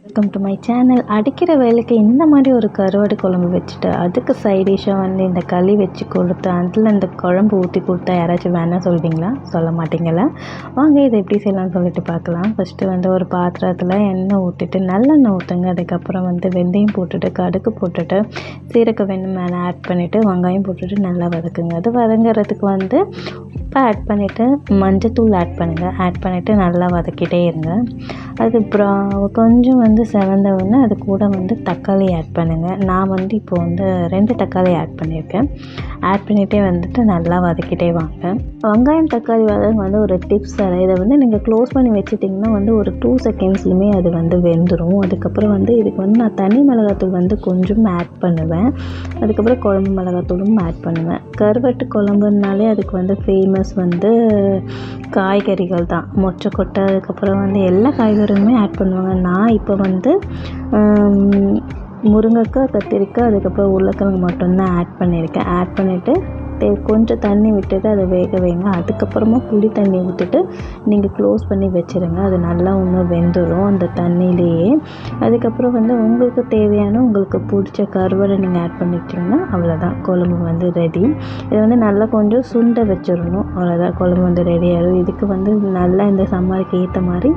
Welcome to my channel. அடிக்கிற வேலைக்கு இந்த மாதிரி ஒரு கருவாடு குழம்பு வச்சுட்டு அதுக்கு சைட் டிஷ்ஷாக வந்து இந்த களி வச்சு கொடுத்து அதில் இந்த குழம்பு ஊற்றி கொடுத்தா யாராச்சும் வேணாம் சொல்வீங்களா? சொல்ல மாட்டீங்களா? வாங்க இதை எப்படி செய்யலாம்னு சொல்லிட்டு பார்க்கலாம். ஃபஸ்ட்டு வந்து ஒரு பாத்திரத்தில் எண்ணெய் ஊற்றிட்டு நல்லெண்ணெய் ஊற்றுங்க. அதுக்கப்புறம் வந்து வெந்தயம் போட்டுட்டு கடுகு போட்டுட்டு சீரக வெண்ணெய் மேலே ஆட் பண்ணிவிட்டு வெங்காயம் போட்டுட்டு நல்லா வதக்குங்க. அது வதங்குறதுக்கு வந்து உப்பை ஆட் பண்ணிவிட்டு மஞ்சத்தூள் ஆட் பண்ணுங்கள். ஆட் பண்ணிவிட்டு நல்லா வதக்கிட்டே இருங்க. அது கொஞ்சம் வந்து செவந்த உடனே அது கூட வந்து தக்காளி ஆட் பண்ணுங்கள். நான் வந்து இப்போ வந்து 2 தக்காளி ஆட் பண்ணியிருக்கேன். ஆட் பண்ணிகிட்டே வந்துட்டு நல்லா வதக்கிட்டே வாங்க. வெங்காயம் தக்காளி வதங்க வந்து ஒரு டிப்ஸ் தரேன். இதை வந்து நீங்கள் க்ளோஸ் பண்ணி வச்சுட்டிங்கன்னா வந்து ஒரு 2 செகண்ட்ஸ்லையுமே அது வந்து வெந்துடும். அதுக்கப்புறம் வந்து இதுக்கு வந்து நான் தனி மிளகாத்தூள் வந்து கொஞ்சம் ஆட் பண்ணுவேன். அதுக்கப்புறம் குழம்பு மிளகாத்தூளும் ஆட் பண்ணுவேன். கருவாட்டு குழம்புனாலே அதுக்கு வந்து ஃபேமஸ் வந்து காய்கறிகள் தான். மொச்சக்கொட்டை அதுக்கப்புறம் வந்து எல்லா காய்கறியுமே ஆட் பண்ணுவாங்க. நான் இப்போ வந்து முருங்கைக்காய், கத்திரிக்காய், அதுக்கப்புறம் உருளைக்கிழங்கு மட்டும்தான் ஆட் பண்ணியிருக்கேன். ஆட் பண்ணிவிட்டு கொஞ்சம் தண்ணி விட்டுட்டு அதை வேக வைங்க. அதுக்கப்புறமா புளி தண்ணி ஊற்றிட்டு நீங்கள் க்ளோஸ் பண்ணி வச்சுருங்க. அது நல்லா இன்னும் வெந்துடும் அந்த தண்ணியிலேயே. அதுக்கப்புறம் வந்து உங்களுக்கு தேவையான உங்களுக்கு பிடிச்ச கருவாடை நீங்கள் ஆட் பண்ணிட்டிங்கன்னா அவ்வளோதான், குழம்பு வந்து ரெடி. இதை வந்து நல்லா கொஞ்சம் சுண்ட வச்சிடணும். அவ்வளோதான், குழம்பு வந்து ரெடி ஆகிடும். இதுக்கு வந்து நல்லா இந்த சம்மருக்கு ஏற்ற மாதிரி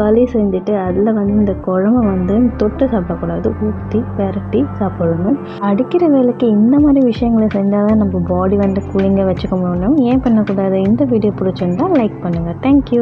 களி செஞ்சுட்டு அதில் வந்து இந்த குழம்பை வந்து தொட்டு சாப்பிடக்கூடாது, ஊற்றி பெரட்டி சாப்பிடணும். அடிக்கிற வேலைக்கு இந்த மாதிரி விஷயங்களை செஞ்சால் தான் நம்ம பாடி வந்து கூலிங்காக வச்சுக்க முடியும். ஏன் பண்ணக்கூடாது? இந்த வீடியோ பிடிச்சிருந்தால் லைக் பண்ணுங்கள். தேங்க்யூ.